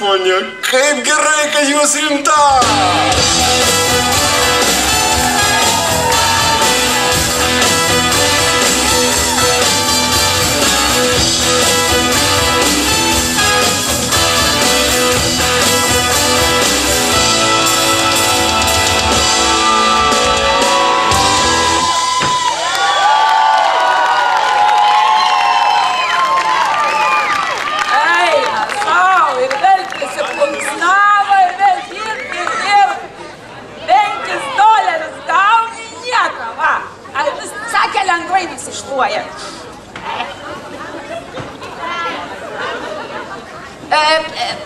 ponia, kaip gerai, kad jūs rimta. Lengvai nusišluoja.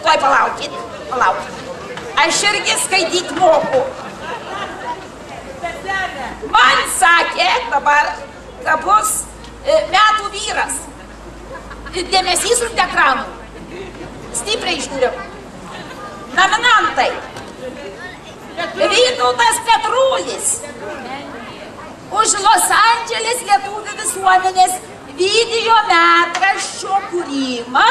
Tuoj palaukit. Aš irgi skaityt moku. Man sakė dabar, kad bus metų vyras. Dėmesys ant ekranų. Stipriai žiūrim. Nominantai. Vytautas Petrulis. Už Los Andželės lietuvių visuomenės video metraščio kūrimą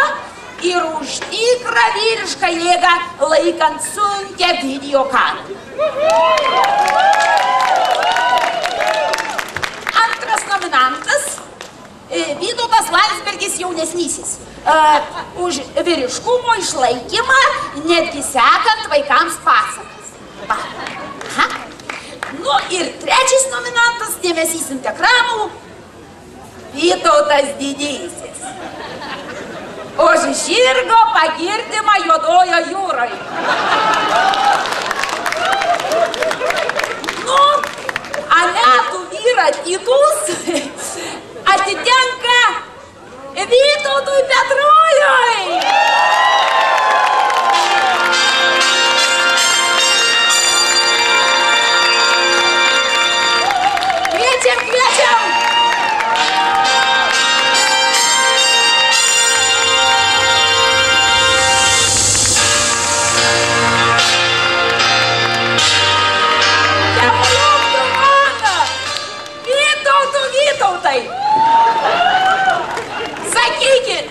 ir už tikrą vyrišką jėgą laikant sunkią video kamerą. Antras nominantas Vytautas Landsbergis jaunesnysis. Už vyriškumo išlaikymą netgi sekant vaikams pasakas. Nu ir trečias nominantas, dėmesys ant ekranų, Vytautas Didysis. Už žirgo pagirdimą Juodojo jūroje. Nu, a metų vyrą Titus atitenka Vytautui Petruliui. Kviečiam! Vytautai! Sakykit,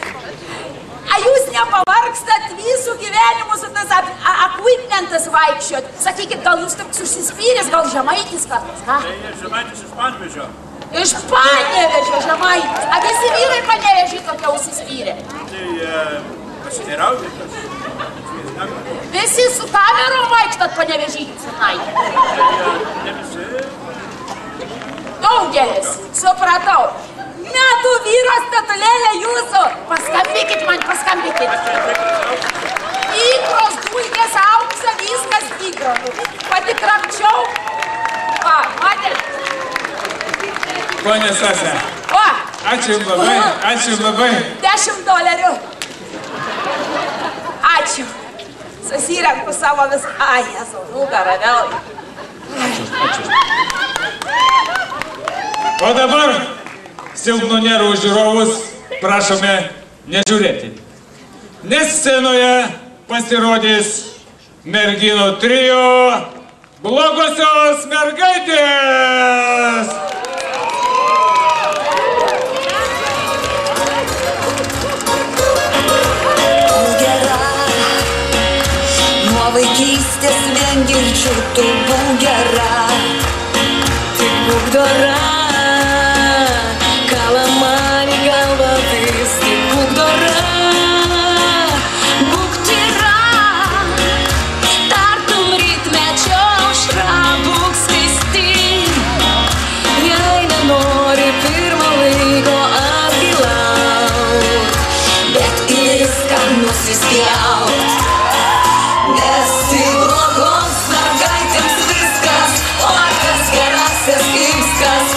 a jūs nepavargstat visų gyvenimus su tas equipmentas vaikščiot? Sakykit, gal jūs toks užsispyręs, gal žemaitis kartas, ką? Žemaitis iš Panevėžio. Iš Panevėžio žemaitis. A visi vyrai Panevėžį tokie užsispyrė? Tai pasiteiraudytas. Visi su kamerom vaikštat Panevėžį, senai? Ne visi. Daugelis, supratau. Metų vyro statulėlė jūsų. Paskambykit man, paskambykit. Tikros dulkės auksa, viskas tikro. Pati kramčiau. Va, matėt? Ponia Sase. O. Ačiū jums labai, ačiū jums labai. $10. Ačiū. Susirenku savo vis... Ai, esu nugarą vėl. O dabar silpnų nervų žiūrovus prašome nežiūrėti. Nes scenoje pasirodys merginų trio Blogosios mergaitės. Gera, nuo vaikystės vien girdžiu, tu būk gera, tik būk dora. Kalamari galva vis tik būk dora, būk tyra, tartum rytmečio aušra, būk skaisti, jei nenori pirmo laiko atgilaut, bet į viską nusispjaut, nes tik blogos mergaitėms viskas, o tas gerasis viskas.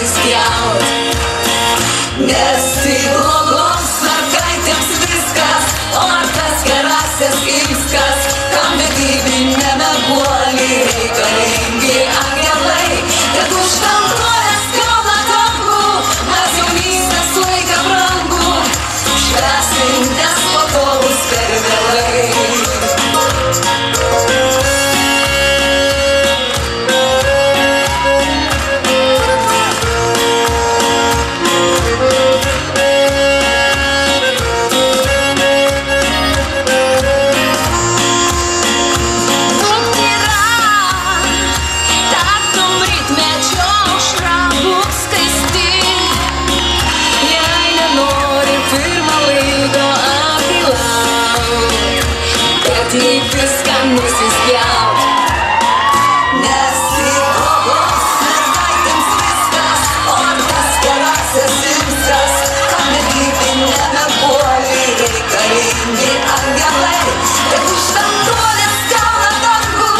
nusispjaut. Nes tai blogoms mergaitėms viskas, o ar tas gerasias kimskas, kam vedybinėme guolį reikalingi angelai, kad už danguolės kalną dangų mes jaunystės laiką brangų švęsim, nes po to bus per vėlai. Tik viską nusispjaut. Nes tai blogoms mergaitėms viskas, o ar tas gerasias simskas, kam vedybinėme guolį reikalingi angelai, kad už danguolės kalną dangų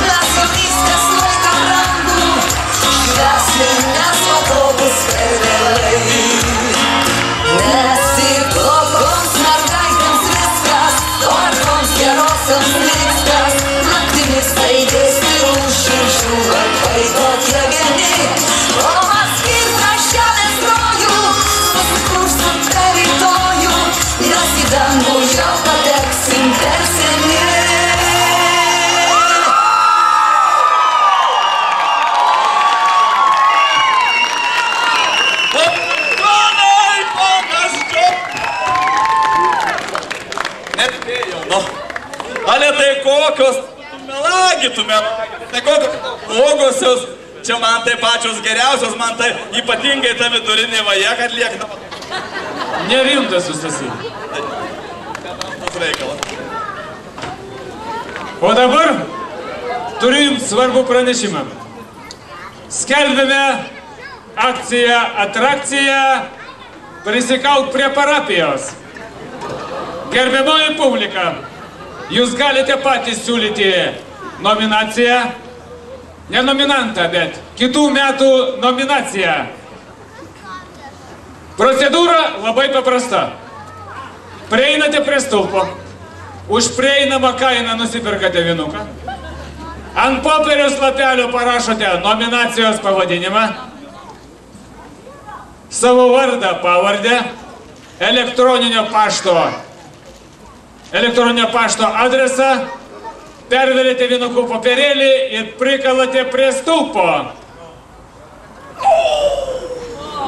mes jaunystės laiką brangų švęsim, nes po to bus per vėlai. Nes tai blogoms mergaitėms viskas, o ar toms gerosioms likstas, naktimis aidės ir užširšių varpai tokie vieni, o atskirta žemės rojų susikursim per rytojų, nes į dangų jau pateksim per seni. Ale tai kokios tu melagi, tai kokios blogosios, čia man tai pačios geriausios, man tai ypatingai ta vidurinė vaja, kad lieka. Nerimtas susasi. O dabar turiu jums svarbų pranešimą. Skelbėme akciją atrakciją Prisikauk prie parapijos. Gerbiamoji publika, jūs galite patys siūlyti nominaciją, ne nominantą, bet kitų metų nominaciją. Procedūra labai paprasta. Prieinate prie stulpo, už prieinamą kainą nusipirkate vinuką, ant popieriaus lapelio parašote nominacijos pavadinimą, savo vardą, pavardę, elektroninio pašto adresą, perverėte vinukų popierėlį ir prikalate prie stulpo.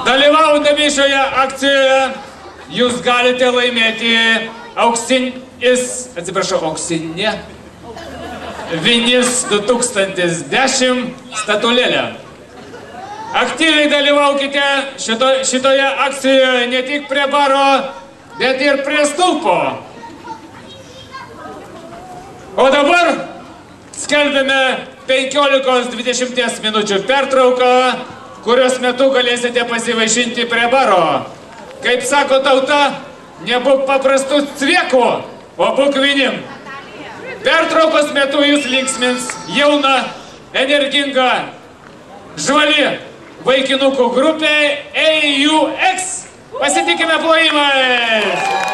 Dalyvaudami šioje akcijoje jūs galite laimėti auksinė Vinis 2010 statulėlę. Aktyviai dalyvaukite šitoje akcijoje ne tik prie baro, bet ir prie stulpo. O dabar skelbėme 15-20 minučių pertrauką, kurios metu galėsite pasivaišinti prie baro. Kaip sako tauta, nebūk paprastų cviekų, o būk vinim. Pertraukos metu jūs linksmins jauna, energinga, žvali vaikinukų grupė AUX. Pasitikime plojimais!